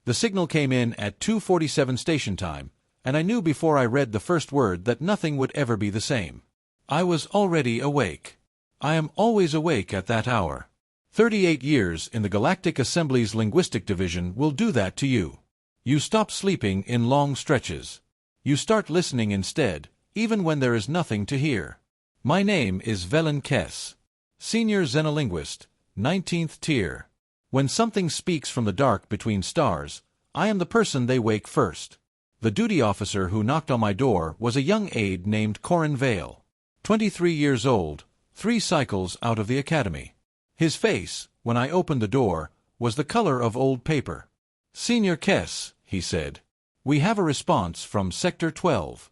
The signal came in at 2:47 station time, and I knew before I read the first word that nothing would ever be the same. I was already awake. I am always awake at that hour. 38 years in the Galactic Assembly's Linguistic Division will do that to you. You stop sleeping in long stretches. You start listening instead, even when there is nothing to hear. My name is Velen Kess, Senior Xenolinguist, 19th tier. When something speaks from the dark between stars, I am the person they wake first. The duty officer who knocked on my door was a young aide named Corin Vale, 23 years old, 3 cycles out of the academy. His face, when I opened the door, was the color of old paper. "Senior Kess," he said, "we have a response from Sector 12.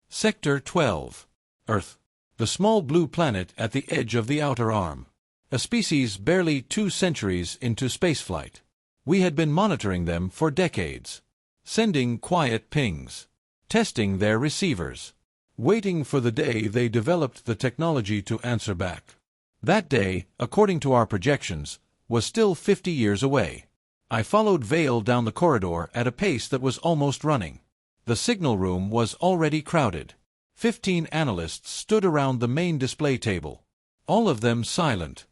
Sector 12. Earth. The small blue planet at the edge of the outer arm. A species barely 2 centuries into spaceflight. We had been monitoring them for decades. Sending quiet pings. Testing their receivers. Waiting for the day they developed the technology to answer back. That day, according to our projections, was still 50 years away. I followed Vale down the corridor at a pace that was almost running. The signal room was already crowded. 15 analysts stood around the main display table. All of them silent.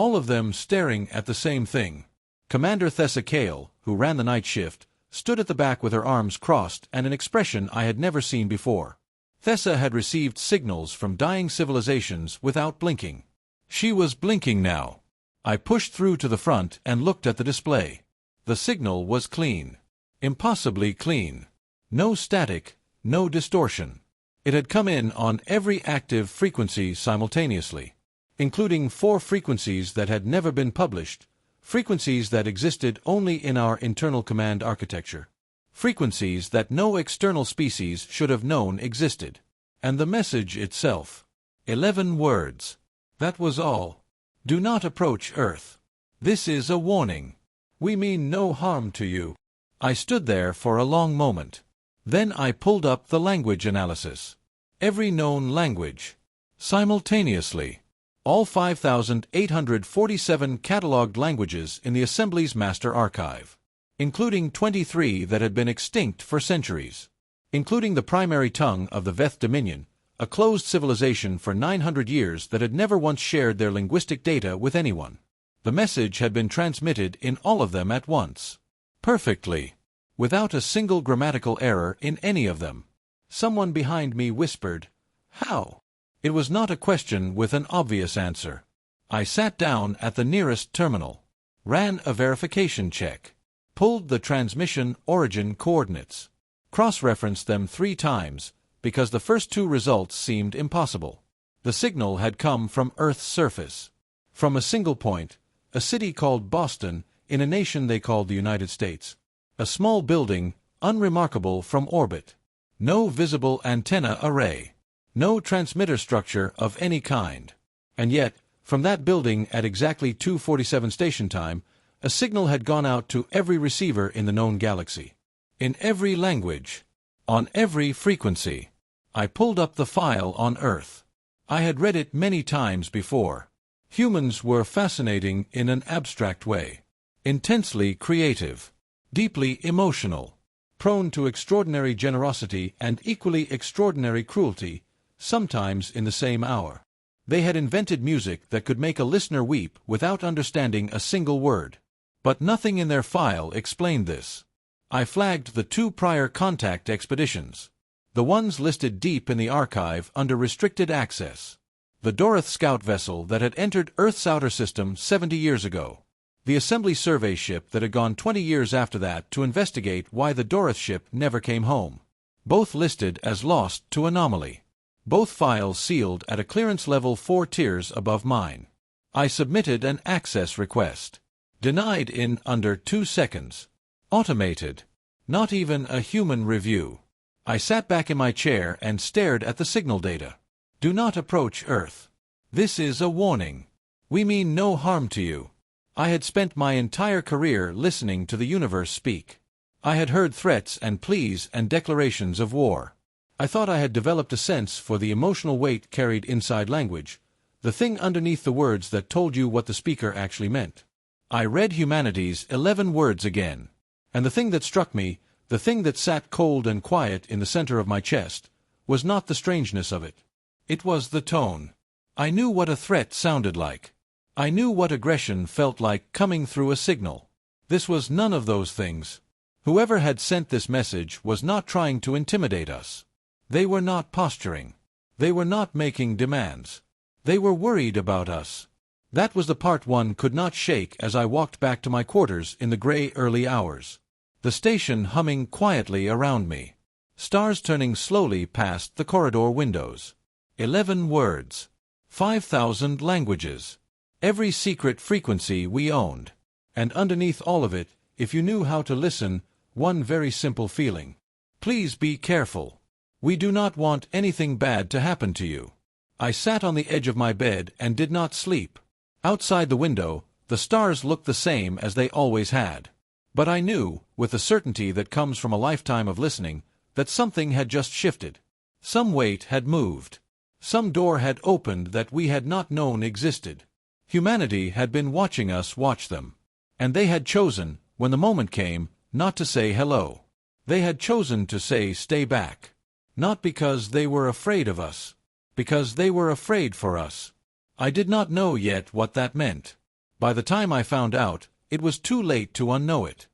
All of them staring at the same thing. Commander Thessa Kale, who ran the night shift, stood at the back with her arms crossed and an expression I had never seen before. Thessa had received signals from dying civilizations without blinking. She was blinking now. I pushed through to the front and looked at the display. The signal was clean. Impossibly clean. No static, no distortion. It had come in on every active frequency simultaneously, including 4 frequencies that had never been published, frequencies that existed only in our internal command architecture, frequencies that no external species should have known existed. And the message itself. 11 words. That was all. Do not approach Earth. This is a warning. We mean no harm to you. I stood there for a long moment. Then I pulled up the language analysis. Every known language. Simultaneously. All 5,847 catalogued languages in the Assembly's Master Archive. Including 23 that had been extinct for centuries. Including the primary tongue of the Veth Dominion, a closed civilization for 900 years that had never once shared their linguistic data with anyone. The message had been transmitted in all of them at once. Perfectly. Without a single grammatical error in any of them. Someone behind me whispered, "How?" It was not a question with an obvious answer. I sat down at the nearest terminal. Ran a verification check. Pulled the transmission origin coordinates. Cross-referenced them 3 times, because the first 2 results seemed impossible. The signal had come from Earth's surface. From a single point, a city called Boston, in a nation they called the United States. A small building, unremarkable from orbit. No visible antenna array. No transmitter structure of any kind. And yet, from that building at exactly 2:47 station time, a signal had gone out to every receiver in the known galaxy. In every language. On every frequency. I pulled up the file on Earth. I had read it many times before. Humans were fascinating in an abstract way. Intensely creative. Deeply emotional. Prone to extraordinary generosity and equally extraordinary cruelty, sometimes in the same hour. They had invented music that could make a listener weep without understanding a single word. But nothing in their file explained this. I flagged the 2 prior contact expeditions. The ones listed deep in the archive under restricted access. The Doroth scout vessel that had entered Earth's outer system 70 years ago. The Assembly survey ship that had gone 20 years after that to investigate why the Doroth ship never came home. Both listed as lost to anomaly. Both files sealed at a clearance level 4 tiers above mine. I submitted an access request. Denied in under 2 seconds. Automated. Not even a human review. I sat back in my chair and stared at the signal data. Do not approach Earth. This is a warning. We mean no harm to you. I had spent my entire career listening to the universe speak. I had heard threats and pleas and declarations of war. I thought I had developed a sense for the emotional weight carried inside language, the thing underneath the words that told you what the speaker actually meant. I read humanity's 11 words again. And the thing that struck me, the thing that sat cold and quiet in the center of my chest, was not the strangeness of it. It was the tone. I knew what a threat sounded like. I knew what aggression felt like coming through a signal. This was none of those things. Whoever had sent this message was not trying to intimidate us. They were not posturing. They were not making demands. They were worried about us. That was the part one could not shake as I walked back to my quarters in the gray early hours. The station humming quietly around me. Stars turning slowly past the corridor windows. 11 words. 5,000 languages. Every secret frequency we owned. And underneath all of it, if you knew how to listen, one very simple feeling. Please be careful. We do not want anything bad to happen to you. I sat on the edge of my bed and did not sleep. Outside the window, the stars looked the same as they always had. But I knew, with the certainty that comes from a lifetime of listening, that something had just shifted. Some weight had moved. Some door had opened that we had not known existed. Humanity had been watching us watch them. And they had chosen, when the moment came, not to say hello. They had chosen to say stay back. Not because they were afraid of us. Because they were afraid for us. I did not know yet what that meant. By the time I found out, it was too late to unknow it.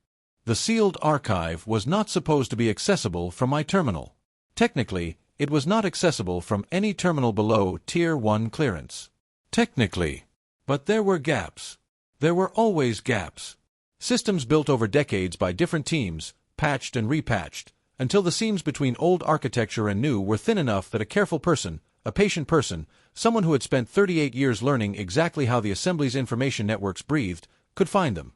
The sealed archive was not supposed to be accessible from my terminal. Technically, it was not accessible from any terminal below Tier 1 clearance. Technically. But there were gaps. There were always gaps. Systems built over decades by different teams, patched and repatched, until the seams between old architecture and new were thin enough that a careful person, a patient person, someone who had spent 38 years learning exactly how the Assembly's information networks breathed, could find them.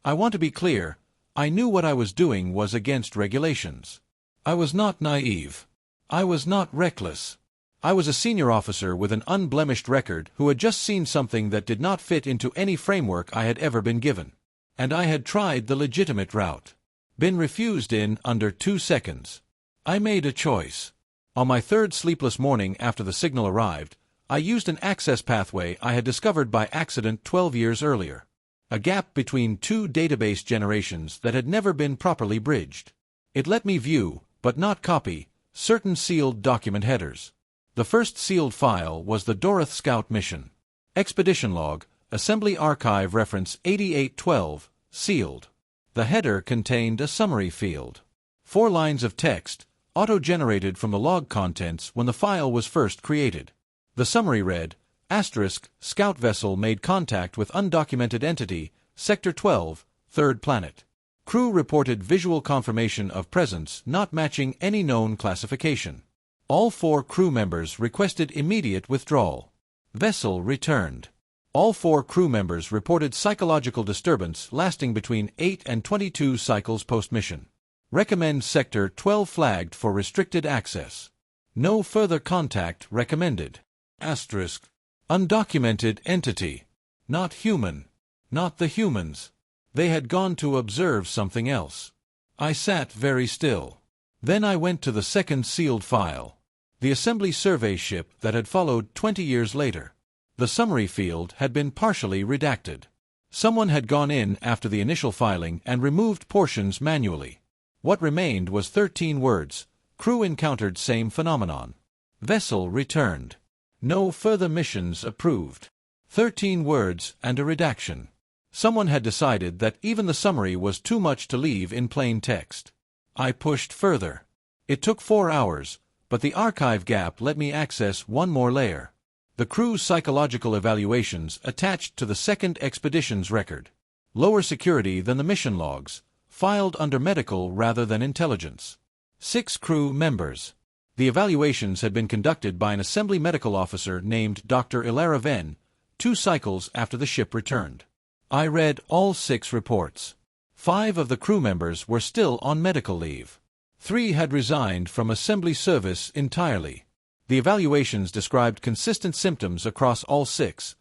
I want to be clear, I knew what I was doing was against regulations. I was not naive. I was not reckless. I was a senior officer with an unblemished record who had just seen something that did not fit into any framework I had ever been given. And I had tried the legitimate route. Been refused in under 2 seconds. I made a choice. On my third sleepless morning after the signal arrived, I used an access pathway I had discovered by accident 12 years earlier. A gap between 2 database generations that had never been properly bridged. It let me view, but not copy, certain sealed document headers. The first sealed file was the Doroth Scout mission. Expedition log, Assembly Archive reference 8812, sealed. The header contained a summary field. 4 lines of text, auto-generated from the log contents when the file was first created. The summary read, Scout vessel made contact with undocumented entity, Sector 12, 3rd planet. Crew reported visual confirmation of presence not matching any known classification. All 4 crew members requested immediate withdrawal. Vessel returned. All 4 crew members reported psychological disturbance lasting between 8 and 22 cycles post-mission. Recommend Sector 12 flagged for restricted access. No further contact recommended. Undocumented entity. Not human. Not the humans. They had gone to observe something else. I sat very still. Then I went to the second sealed file. The Assembly survey ship that had followed 20 years later. The summary field had been partially redacted. Someone had gone in after the initial filing and removed portions manually. What remained was 13 words. Crew encountered same phenomenon. Vessel returned. No further missions approved. 13 words and a redaction. Someone had decided that even the summary was too much to leave in plain text. I pushed further. It took 4 hours, but the archive gap let me access one more layer. The crew's psychological evaluations attached to the second expedition's record. Lower security than the mission logs, filed under medical rather than intelligence. 6 crew members. The evaluations had been conducted by an Assembly medical officer named Dr. Ilara Venn, 2 cycles after the ship returned. I read all 6 reports. 5 of the crew members were still on medical leave. 3 had resigned from Assembly service entirely. The evaluations described consistent symptoms across all 6.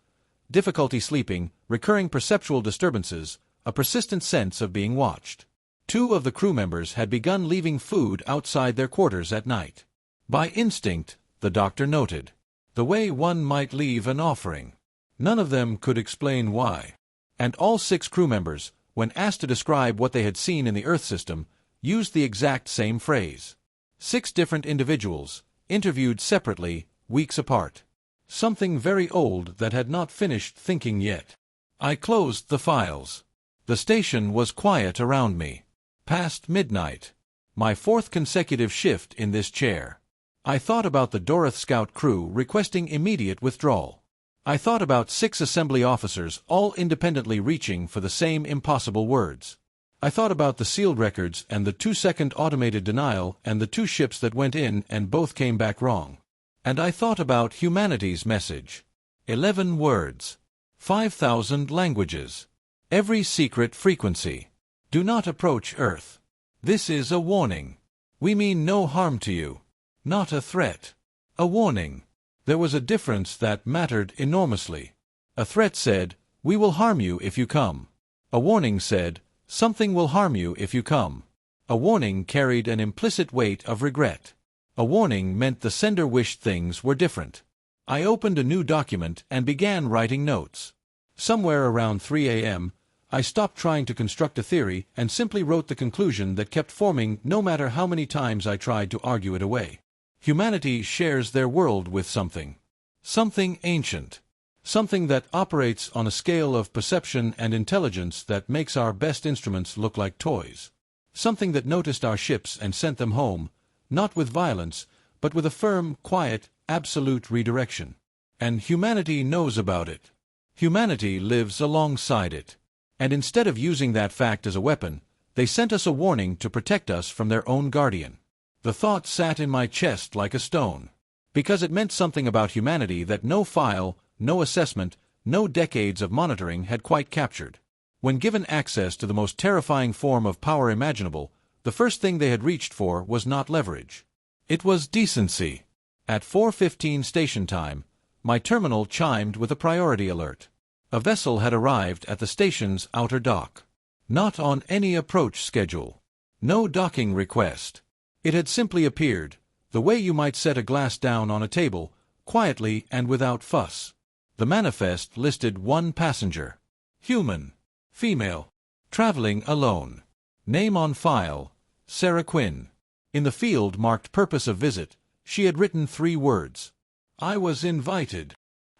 Difficulty sleeping, recurring perceptual disturbances, a persistent sense of being watched. 2 of the crew members had begun leaving food outside their quarters at night. By instinct, the doctor noted. The way one might leave an offering. None of them could explain why. And all 6 crew members, when asked to describe what they had seen in the Earth system, used the exact same phrase. 6 different individuals, interviewed separately, weeks apart. Something very old that had not finished thinking yet. I closed the files. The station was quiet around me. Past midnight. My 4th consecutive shift in this chair. I thought about the Doroth Scout crew requesting immediate withdrawal. I thought about 6 assembly officers all independently reaching for the same impossible words. I thought about the sealed records and the 2-second automated denial and the 2 ships that went in and both came back wrong. And I thought about humanity's message. 11 words. 5,000 languages. Every secret frequency. Do not approach Earth. This is a warning. We mean no harm to you. Not a threat. A warning. There was a difference that mattered enormously. A threat said, "We will harm you if you come." A warning said, "Something will harm you if you come." A warning carried an implicit weight of regret. A warning meant the sender wished things were different. I opened a new document and began writing notes. Somewhere around 3 a.m., I stopped trying to construct a theory and simply wrote the conclusion that kept forming no matter how many times I tried to argue it away. Humanity shares their world with something. Something ancient. Something that operates on a scale of perception and intelligence that makes our best instruments look like toys. Something that noticed our ships and sent them home, not with violence, but with a firm, quiet, absolute redirection. And humanity knows about it. Humanity lives alongside it. And instead of using that fact as a weapon, they sent us a warning to protect us from their own guardian. The thought sat in my chest like a stone. Because it meant something about humanity that no file, no assessment, no decades of monitoring had quite captured. When given access to the most terrifying form of power imaginable, the first thing they had reached for was not leverage. It was decency. At 4:15 station time, my terminal chimed with a priority alert. A vessel had arrived at the station's outer dock. Not on any approach schedule. No docking request. It had simply appeared, the way you might set a glass down on a table, quietly and without fuss. The manifest listed 1 passenger. Human. Female. Traveling alone. Name on file, Sarah Quinn. In the field marked purpose of visit, she had written 3 words. I was invited.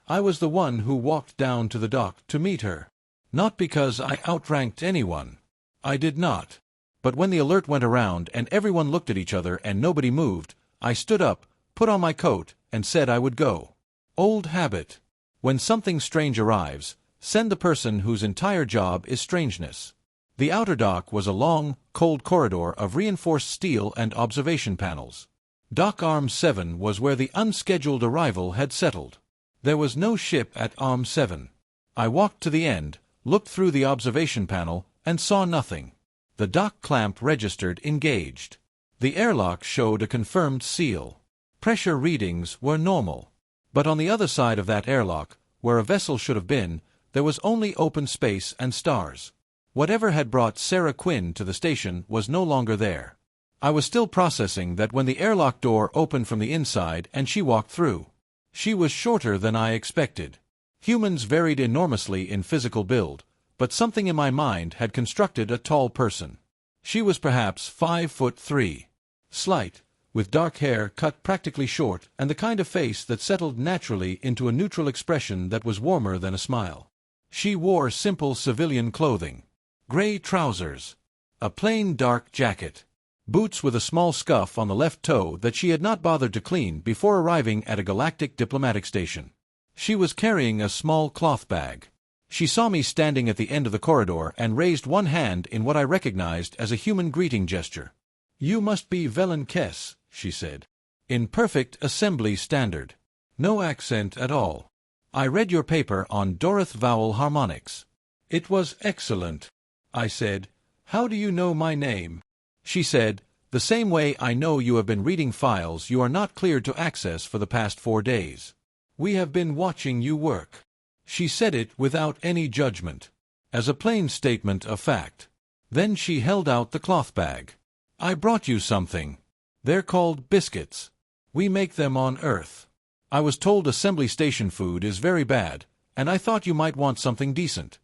I was the one who walked down to the dock to meet her. Not because I outranked anyone. I did not. But when the alert went around and everyone looked at each other and nobody moved, I stood up, put on my coat, and said I would go. Old habit. When something strange arrives, send the person whose entire job is strangeness. The outer dock was a long, cold corridor of reinforced steel and observation panels. Dock Arm 7 was where the unscheduled arrival had settled. There was no ship at Arm 7. I walked to the end, looked through the observation panel, and saw nothing. The dock clamp registered engaged. The airlock showed a confirmed seal. Pressure readings were normal. But on the other side of that airlock, where a vessel should have been, there was only open space and stars. Whatever had brought Sarah Quinn to the station was no longer there. I was still processing that when the airlock door opened from the inside and she walked through. She was shorter than I expected. Humans varied enormously in physical build, but something in my mind had constructed a tall person. She was perhaps 5'3". Slight, with dark hair cut practically short and the kind of face that settled naturally into a neutral expression that was warmer than a smile. She wore simple civilian clothing. Gray trousers. A plain dark jacket. Boots with a small scuff on the left toe that she had not bothered to clean before arriving at a galactic diplomatic station. She was carrying a small cloth bag. She saw me standing at the end of the corridor and raised one hand in what I recognized as a human greeting gesture. "You must be Velen Kess," she said. In perfect assembly standard. No accent at all. "I read your paper on Doroth vowel harmonics. It was excellent." I said, "How do you know my name?" She said, "The same way I know you have been reading files you are not cleared to access for the past 4 days. We have been watching you work." She said it without any judgment, as a plain statement of fact. Then she held out the cloth bag. "I brought you something. They're called biscuits. We make them on Earth. I was told assembly station food is very bad, and I thought you might want something decent."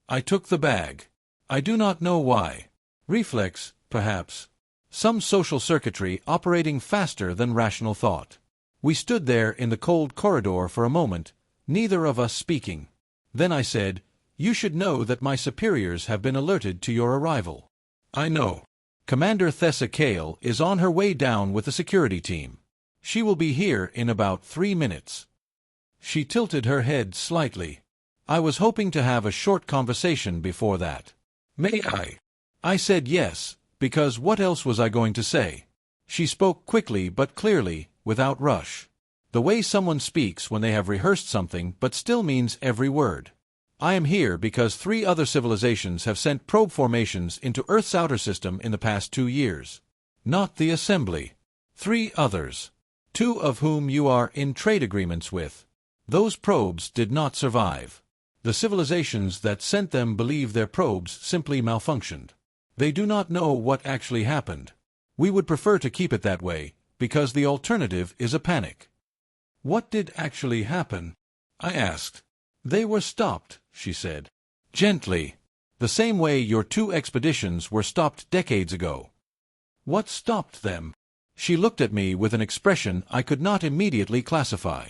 I took the bag. I do not know why. Reflex, perhaps. Some social circuitry operating faster than rational thought. We stood there in the cold corridor for a moment, neither of us speaking. Then I said, "You should know that my superiors have been alerted to your arrival." "I know. Commander Thessa Kale is on her way down with the security team. She will be here in about 3 minutes." She tilted her head slightly. I was hoping to have a short conversation before that. "May I?" I said yes, because what else was I going to say? She spoke quickly but clearly, without rush. The way someone speaks when they have rehearsed something but still means every word. "I am here because 3 other civilizations have sent probe formations into Earth's outer system in the past 2 years. Not the Assembly. 3 others. 2 of whom you are in trade agreements with. Those probes did not survive. The civilizations that sent them believe their probes simply malfunctioned. They do not know what actually happened. We would prefer to keep it that way, because the alternative is a panic." "What did actually happen?" I asked. "They were stopped," she said. Gently. "The same way your 2 expeditions were stopped decades ago." "What stopped them?" She looked at me with an expression I could not immediately classify.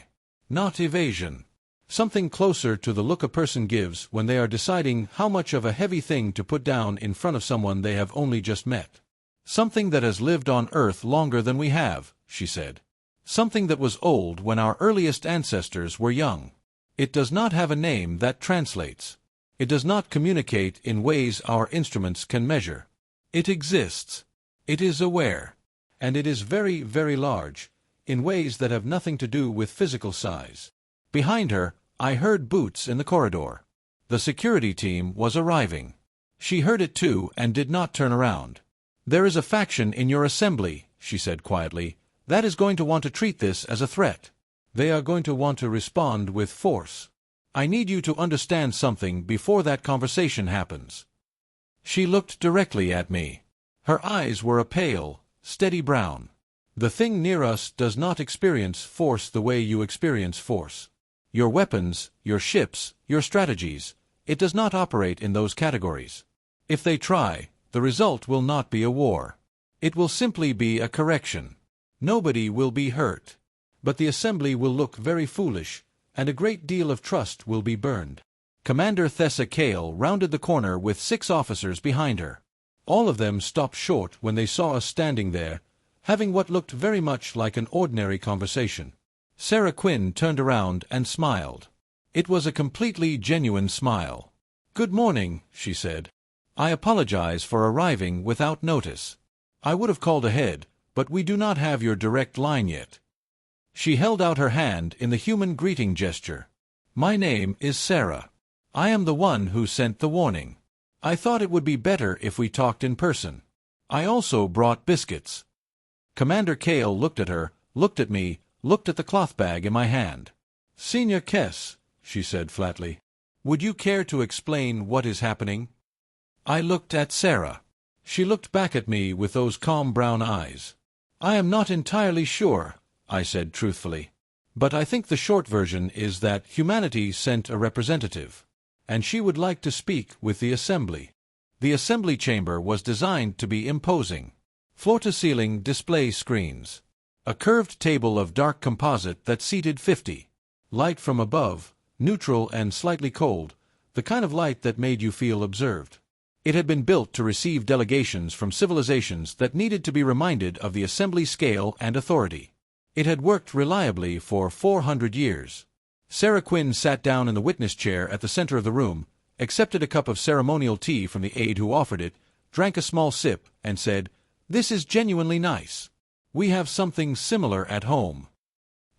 Not evasion. Something closer to the look a person gives when they are deciding how much of a heavy thing to put down in front of someone they have only just met. "Something that has lived on Earth longer than we have," she said. "Something that was old when our earliest ancestors were young. It does not have a name that translates. It does not communicate in ways our instruments can measure. It exists. It is aware. And it is very, very large, in ways that have nothing to do with physical size." Behind her, I heard boots in the corridor. The security team was arriving. She heard it too and did not turn around. "There is a faction in your assembly," she said quietly, "that is going to want to treat this as a threat. They are going to want to respond with force. I need you to understand something before that conversation happens." She looked directly at me. Her eyes were a pale, steady brown. "The thing near us does not experience force the way you experience force. Your weapons, your ships, your strategies, it does not operate in those categories. If they try, the result will not be a war. It will simply be a correction. Nobody will be hurt. But the assembly will look very foolish, and a great deal of trust will be burned." Commander Thessa Kale rounded the corner with 6 officers behind her. All of them stopped short when they saw us standing there, having what looked very much like an ordinary conversation. Sarah Quinn turned around and smiled. It was a completely genuine smile. "Good morning," she said. "I apologize for arriving without notice. I would have called ahead, but we do not have your direct line yet." She held out her hand in the human greeting gesture. "My name is Sarah. I am the one who sent the warning. I thought it would be better if we talked in person. I also brought biscuits." Commander Kale looked at her, looked at me, looked at the cloth bag in my hand. "Senior Kess," she said flatly, "would you care to explain what is happening?" I looked at Sarah. She looked back at me with those calm brown eyes. "I am not entirely sure," I said truthfully. "But I think the short version is that humanity sent a representative, and she would like to speak with the assembly." The assembly chamber was designed to be imposing. Floor-to-ceiling display screens. A curved table of dark composite that seated 50. Light from above, neutral and slightly cold, the kind of light that made you feel observed. It had been built to receive delegations from civilizations that needed to be reminded of the assembly scale and authority. It had worked reliably for 400 years. Sarah Quinn sat down in the witness chair at the center of the room, accepted a cup of ceremonial tea from the aide who offered it, drank a small sip, and said, "This is genuinely nice. We have something similar at home."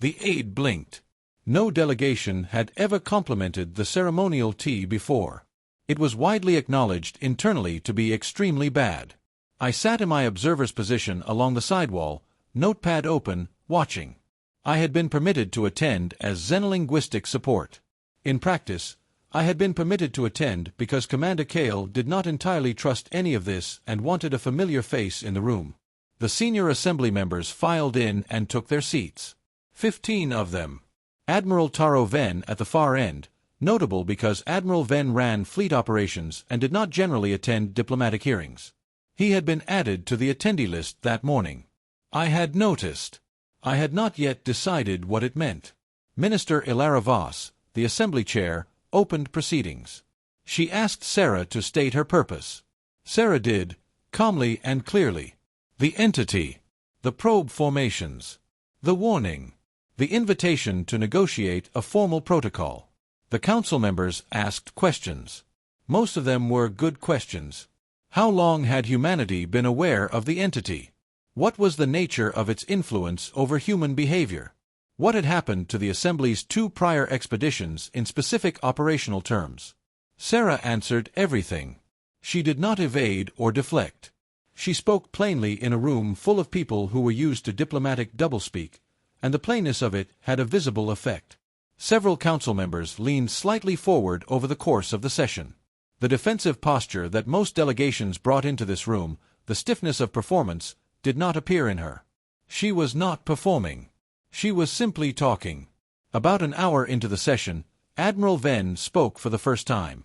The aide blinked. No delegation had ever complimented the ceremonial tea before. It was widely acknowledged internally to be extremely bad. I sat in my observer's position along the sidewall, notepad open, watching. I had been permitted to attend as xenolinguistic support. In practice, I had been permitted to attend because Commander Kale did not entirely trust any of this and wanted a familiar face in the room. The senior assembly members filed in and took their seats. 15 of them. Admiral Taro Ven at the far end, notable because Admiral Venn ran fleet operations and did not generally attend diplomatic hearings. He had been added to the attendee list that morning. I had noticed. I had not yet decided what it meant. Minister Ilara Voss, the Assembly Chair, opened proceedings. She asked Sarah to state her purpose. Sarah did, calmly and clearly. The entity, the probe formations, the warning, the invitation to negotiate a formal protocol. The council members asked questions. Most of them were good questions. How long had humanity been aware of the entity? What was the nature of its influence over human behavior? What had happened to the Assembly's 2 prior expeditions in specific operational terms? Sarah answered everything. She did not evade or deflect. She spoke plainly in a room full of people who were used to diplomatic doublespeak, and the plainness of it had a visible effect. Several council members leaned slightly forward over the course of the session. The defensive posture that most delegations brought into this room, the stiffness of performance, did not appear in her. She was not performing. She was simply talking. About an hour into the session, Admiral Venn spoke for the first time.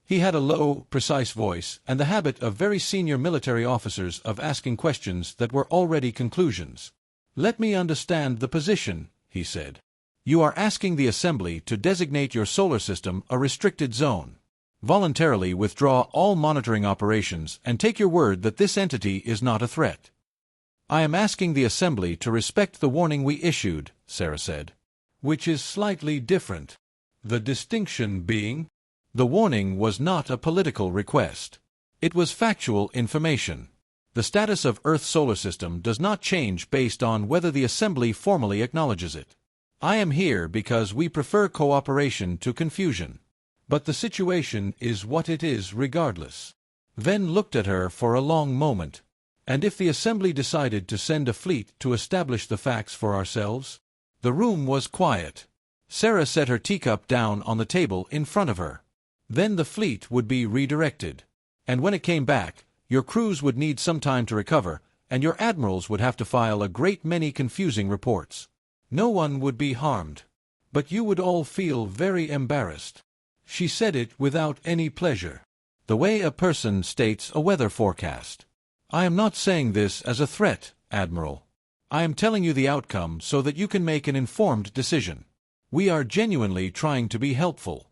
He had a low, precise voice and the habit of very senior military officers of asking questions that were already conclusions. "Let me understand the position," he said. "You are asking the Assembly to designate your solar system a restricted zone. Voluntarily withdraw all monitoring operations and take your word that this entity is not a threat." "I am asking the Assembly to respect the warning we issued," Sarah said. "Which is slightly different. The distinction being, the warning was not a political request. It was factual information. The status of Earth's solar system does not change based on whether the Assembly formally acknowledges it. I am here because we prefer cooperation to confusion. But the situation is what it is regardless." Venn looked at her for a long moment. "And if the Assembly decided to send a fleet to establish the facts for ourselves?" The room was quiet. Sarah set her teacup down on the table in front of her. "Then the fleet would be redirected. And when it came back, your crews would need some time to recover, and your admirals would have to file a great many confusing reports. No one would be harmed. But you would all feel very embarrassed." She said it without any pleasure. The way a person states a weather forecast. "I am not saying this as a threat, Admiral. I am telling you the outcome so that you can make an informed decision. We are genuinely trying to be helpful."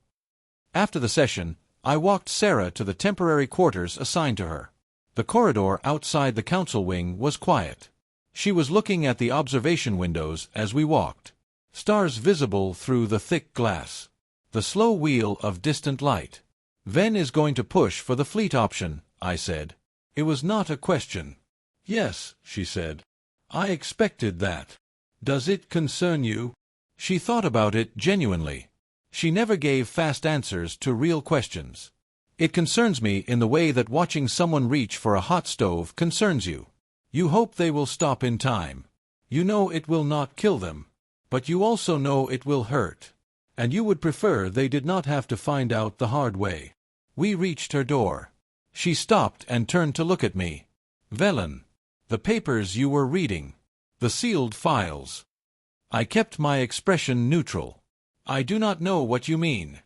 After the session, I walked Sarah to the temporary quarters assigned to her. The corridor outside the council wing was quiet. She was looking at the observation windows as we walked. Stars visible through the thick glass. The slow wheel of distant light. "Venn is going to push for the fleet option," I said. It was not a question. "Yes," she said. "I expected that. Does it concern you?" She thought about it genuinely. She never gave fast answers to real questions. "It concerns me in the way that watching someone reach for a hot stove concerns you. You hope they will stop in time. You know it will not kill them. But you also know it will hurt. And you would prefer they did not have to find out the hard way." We reached her door. She stopped and turned to look at me. "Velen, the papers you were reading. The sealed files." I kept my expression neutral. "I do not know what you mean."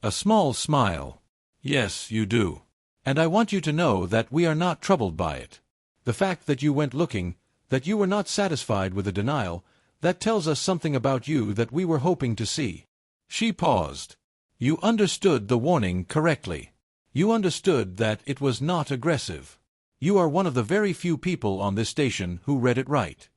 A small smile. "Yes, you do. And I want you to know that we are not troubled by it. The fact that you went looking, that you were not satisfied with the denial, that tells us something about you that we were hoping to see." She paused. "You understood the warning correctly. You understood that it was not aggressive. You are one of the very few people on this station who read it right."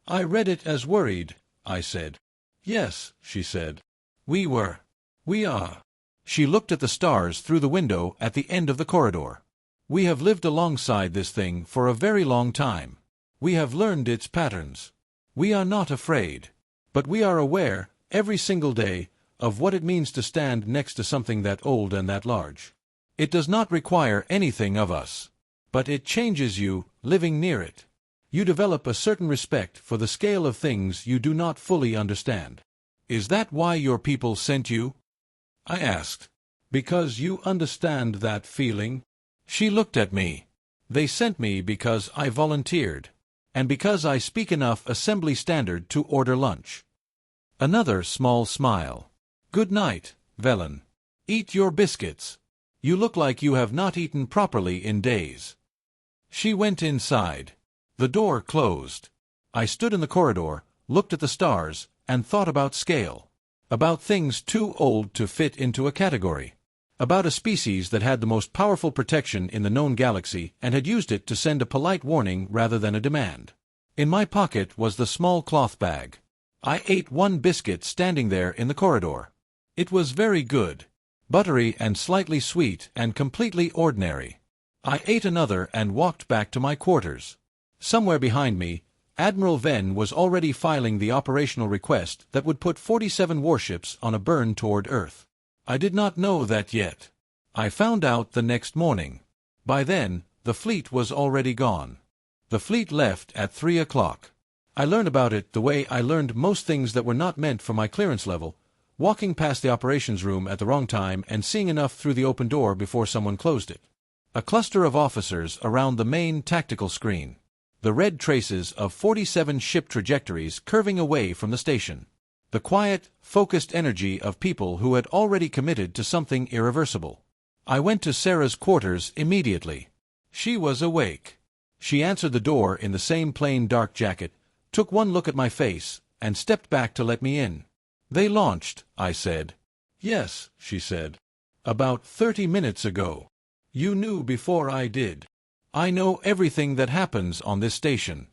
"I read it as worried," I said. "Yes," she said. "We were. We are." She looked at the stars through the window at the end of the corridor. "We have lived alongside this thing for a very long time. We have learned its patterns. We are not afraid. But we are aware, every single day, of what it means to stand next to something that old and that large. It does not require anything of us. But it changes you, living near it. You develop a certain respect for the scale of things you do not fully understand." "Is that why your people sent you?" I asked. "Because you understand that feeling?" She looked at me. "They sent me because I volunteered. And because I speak enough Assembly standard to order lunch." Another small smile. Good night, Velen. Eat your biscuits. You look like you have not eaten properly in days. She went inside. The door closed. I stood in the corridor, looked at the stars, and thought about scale. About things too old to fit into a category. About a species that had the most powerful protection in the known galaxy and had used it to send a polite warning rather than a demand. In my pocket was the small cloth bag. I ate one biscuit standing there in the corridor. It was very good. Buttery and slightly sweet and completely ordinary. I ate another and walked back to my quarters. Somewhere behind me, Admiral Venn was already filing the operational request that would put 47 warships on a burn toward Earth. I did not know that yet. I found out the next morning. By then, the fleet was already gone. The fleet left at 3 o'clock. I learned about it the way I learned most things that were not meant for my clearance level, walking past the operations room at the wrong time and seeing enough through the open door before someone closed it. A cluster of officers around the main tactical screen. The red traces of 47 ship trajectories curving away from the station. The quiet, focused energy of people who had already committed to something irreversible. I went to Sarah's quarters immediately. She was awake. She answered the door in the same plain dark jacket, took one look at my face, and stepped back to let me in. "They launched," I said. "Yes," she said. "About 30 minutes ago. You knew before I did. I know everything that happens on this station.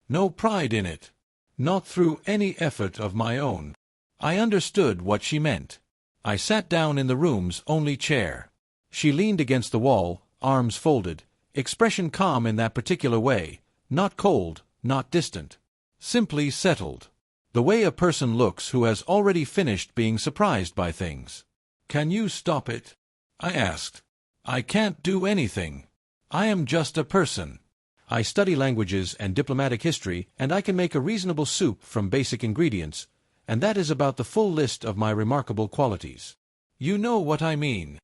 No pride in it. Not through any effort of my own." I understood what she meant. I sat down in the room's only chair. She leaned against the wall, arms folded, expression calm in that particular way, not cold, not distant. Simply settled. The way a person looks who has already finished being surprised by things. "Can you stop it?" I asked. "I can't do anything. I am just a person. I study languages and diplomatic history, and I can make a reasonable soup from basic ingredients, and that is about the full list of my remarkable qualities. You know what I mean."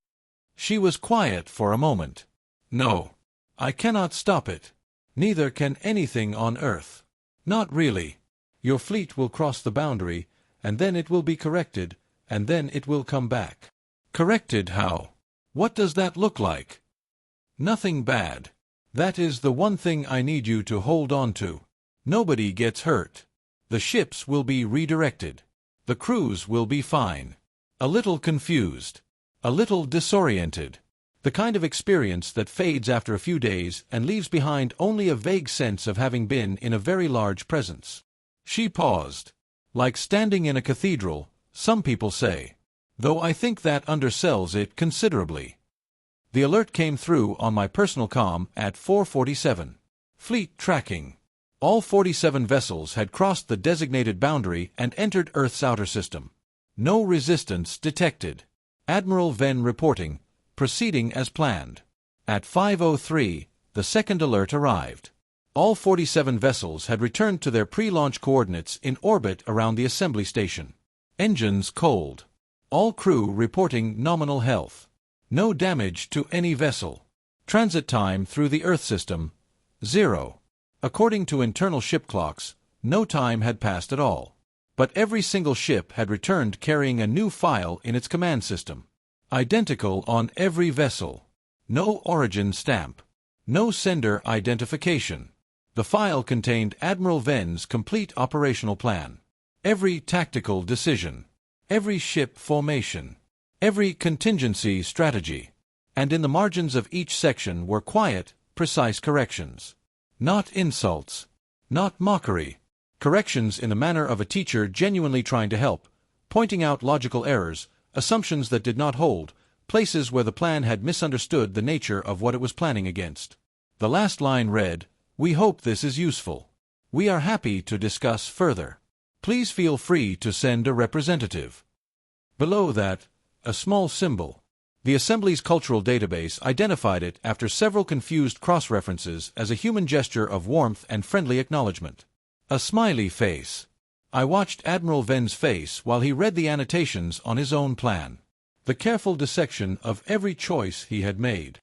She was quiet for a moment. "No. I cannot stop it. Neither can anything on Earth. Not really. Your fleet will cross the boundary, and then it will be corrected, and then it will come back." "Corrected how? What does that look like?" "Nothing bad. That is the one thing I need you to hold on to. Nobody gets hurt. The ships will be redirected. The crews will be fine. A little confused. A little disoriented. The kind of experience that fades after a few days and leaves behind only a vague sense of having been in a very large presence." She paused. "Like standing in a cathedral, some people say. Though I think that undersells it considerably." The alert came through on my personal comm at 4:47. Fleet tracking. All 47 vessels had crossed the designated boundary and entered Earth's outer system. No resistance detected. Admiral Venn reporting, proceeding as planned. At 5:03, the second alert arrived. All 47 vessels had returned to their pre-launch coordinates in orbit around the assembly station. Engines cold. All crew reporting nominal health. No damage to any vessel. Transit time through the Earth system, 0. According to internal ship clocks, no time had passed at all. But every single ship had returned carrying a new file in its command system. Identical on every vessel. No origin stamp. No sender identification. The file contained Admiral Venn's complete operational plan. Every tactical decision. Every ship formation. Every contingency strategy. And in the margins of each section were quiet, precise corrections. Not insults. Not mockery. Corrections in the manner of a teacher genuinely trying to help, pointing out logical errors, assumptions that did not hold, places where the plan had misunderstood the nature of what it was planning against. The last line read, "We hope this is useful. We are happy to discuss further. Please feel free to send a representative." Below that, a small symbol. The Assembly's cultural database identified it after several confused cross-references as a human gesture of warmth and friendly acknowledgement. A smiley face. I watched Admiral Venn's face while he read the annotations on his own plan. The careful dissection of every choice he had made.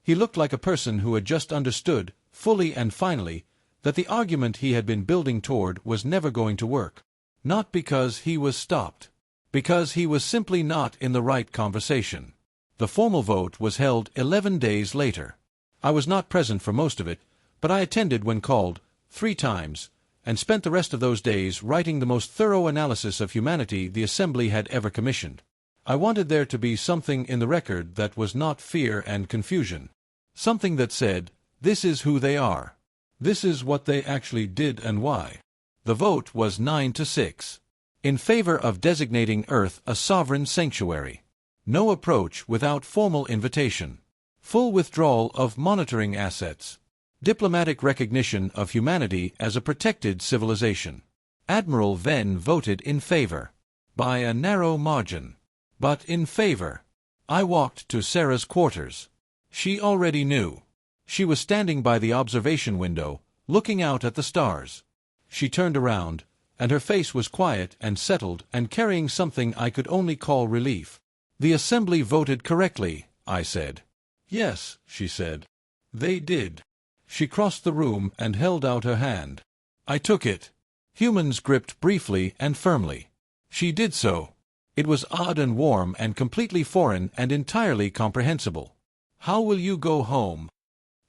He looked like a person who had just understood, fully and finally, that the argument he had been building toward was never going to work. Not because he was stopped. Because he was simply not in the right conversation. The formal vote was held 11 days later. I was not present for most of it, but I attended when called, 3 times, and spent the rest of those days writing the most thorough analysis of humanity the Assembly had ever commissioned. I wanted there to be something in the record that was not fear and confusion. Something that said, this is who they are. This is what they actually did and why. The vote was 9-6. In favor of designating Earth a sovereign sanctuary. No approach without formal invitation. Full withdrawal of monitoring assets. Diplomatic recognition of humanity as a protected civilization. Admiral Venn voted in favor. By a narrow margin. But in favor. I walked to Sarah's quarters. She already knew. She was standing by the observation window, looking out at the stars. She turned around, and her face was quiet and settled and carrying something I could only call relief. The Assembly voted correctly, I said. Yes, she said. They did. She crossed the room and held out her hand. I took it. Humans gripped briefly and firmly. She did so. It was odd and warm and completely foreign and entirely comprehensible. How will you go home?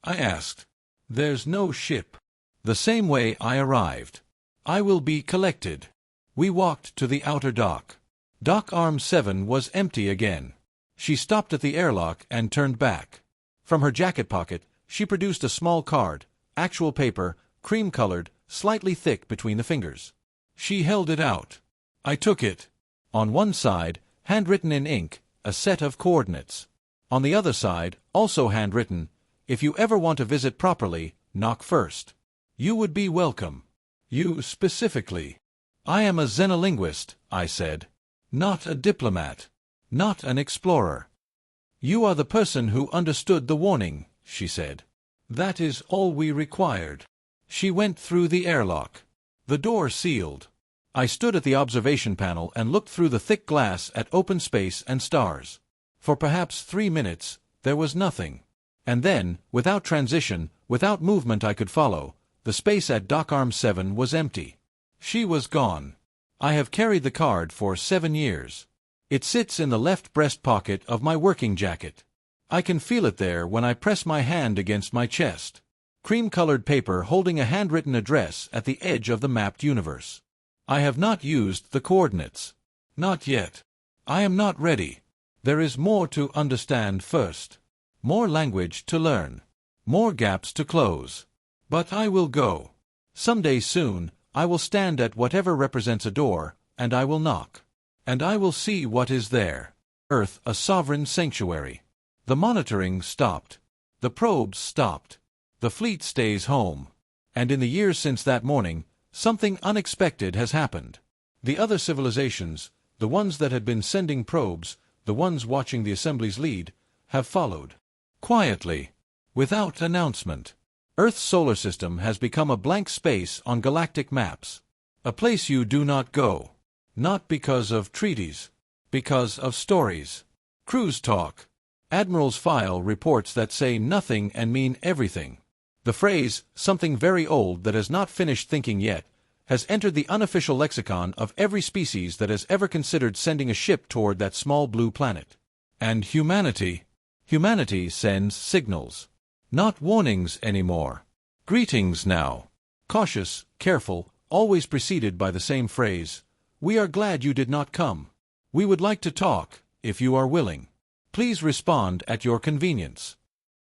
I asked. There's no ship. The same way I arrived. I will be collected. We walked to the outer dock. Dock Arm 7 was empty again. She stopped at the airlock and turned back. From her jacket pocket, she produced a small card, actual paper, cream-colored, slightly thick between the fingers. She held it out. I took it. On one side, handwritten in ink, a set of coordinates. On the other side, also handwritten, if you ever want to visit properly, knock first. You would be welcome. You specifically. I am a xenolinguist, I said. Not a diplomat. Not an explorer. You are the person who understood the warning, she said. That is all we required. She went through the airlock. The door sealed. I stood at the observation panel and looked through the thick glass at open space and stars. For perhaps 3 minutes, there was nothing. And then, without transition, without movement I could follow, the space at Dock Arm 7 was empty. She was gone. I have carried the card for 7 years. It sits in the left breast pocket of my working jacket. I can feel it there when I press my hand against my chest. Cream-colored paper holding a handwritten address at the edge of the mapped universe. I have not used the coordinates. Not yet. I am not ready. There is more to understand first. More language to learn. More gaps to close. But I will go. Someday soon, I will stand at whatever represents a door, and I will knock. And I will see what is there. Earth a sovereign sanctuary. The monitoring stopped. The probes stopped. The fleet stays home. And in the years since that morning, something unexpected has happened. The other civilizations, the ones that had been sending probes, the ones watching the Assembly's lead, have followed. Quietly. Without announcement. Earth's solar system has become a blank space on galactic maps. A place you do not go. Not because of treaties. Because of stories. Cruise talk. Admiral's file reports that say nothing and mean everything. The phrase, something very old that has not finished thinking yet, has entered the unofficial lexicon of every species that has ever considered sending a ship toward that small blue planet. And humanity sends signals. Not warnings anymore. Greetings now. Cautious, careful, always preceded by the same phrase, "We are glad you did not come. We would like to talk, if you are willing. Please respond at your convenience."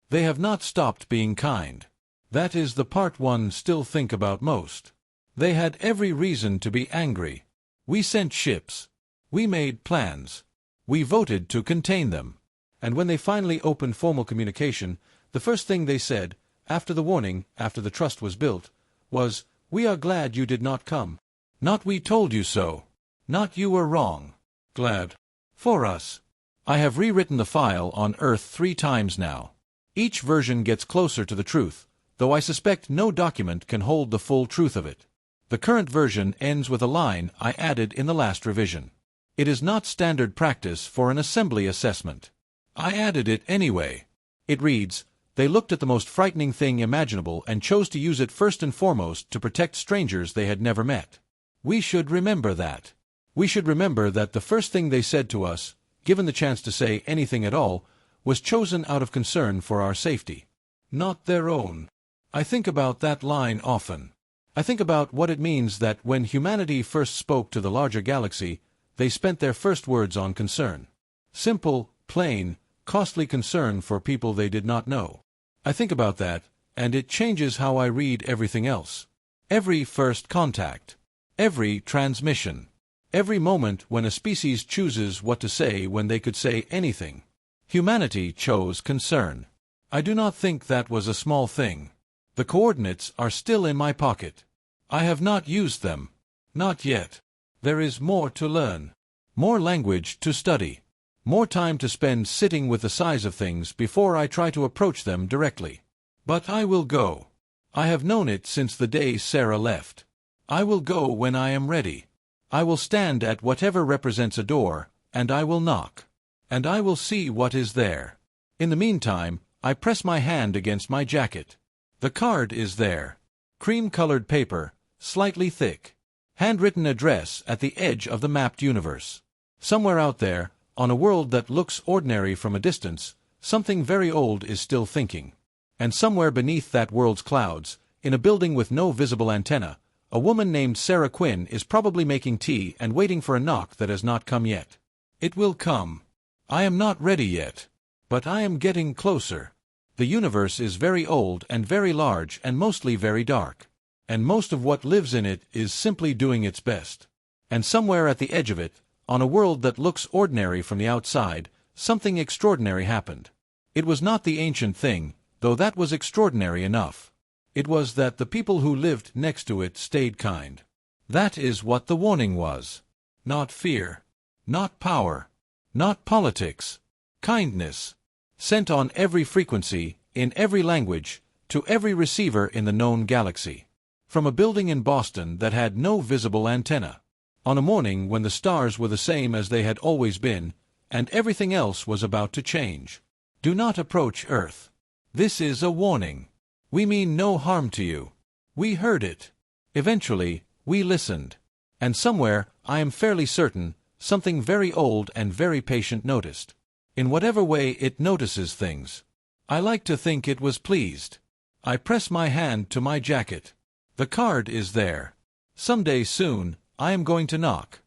They have not stopped being kind. That is the part one still think about most. They had every reason to be angry. We sent ships. We made plans. We voted to contain them. And when they finally opened formal communication, the first thing they said, after the warning, after the trust was built, was, "We are glad you did not come." Not "we told you so." Not "you were wrong." Glad. For us. I have rewritten the file on Earth 3 times now. Each version gets closer to the truth, though I suspect no document can hold the full truth of it. The current version ends with a line I added in the last revision. It is not standard practice for an assembly assessment. I added it anyway. It reads, "They looked at the most frightening thing imaginable and chose to use it first and foremost to protect strangers they had never met. We should remember that. We should remember that the first thing they said to us, given the chance to say anything at all, was chosen out of concern for our safety, not their own. I think about that line often. I think about what it means that when humanity first spoke to the larger galaxy, they spent their first words on concern. Simple, plain, costly concern for people they did not know. I think about that, and it changes how I read everything else. Every first contact. Every transmission. Every moment when a species chooses what to say when they could say anything. Humanity chose concern. I do not think that was a small thing. The coordinates are still in my pocket. I have not used them. Not yet. There is more to learn. More language to study. More time to spend sitting with the size of things before I try to approach them directly. But I will go. I have known it since the day Sarah left. I will go when I am ready. I will stand at whatever represents a door, and I will knock. And I will see what is there. In the meantime, I press my hand against my jacket. The card is there. Cream-colored paper, slightly thick. Handwritten address at the edge of the mapped universe. Somewhere out there, on a world that looks ordinary from a distance, something very old is still thinking. And somewhere beneath that world's clouds, in a building with no visible antenna, a woman named Sarah Quinn is probably making tea and waiting for a knock that has not come yet. It will come. I am not ready yet. But I am getting closer. The universe is very old and very large and mostly very dark. And most of what lives in it is simply doing its best. And somewhere at the edge of it, on a world that looks ordinary from the outside, something extraordinary happened. It was not the ancient thing, though that was extraordinary enough. It was that the people who lived next to it stayed kind. That is what the warning was. Not fear. Not power. Not politics. Kindness. Sent on every frequency, in every language, to every receiver in the known galaxy. From a building in Boston that had no visible antenna. On a morning when the stars were the same as they had always been, and everything else was about to change. Do not approach Earth. This is a warning. We mean no harm to you. We heard it. Eventually, we listened. And somewhere, I am fairly certain, something very old and very patient noticed. In whatever way it notices things. I like to think it was pleased. I press my hand to my jacket. The card is there. Someday soon, I am going to knock.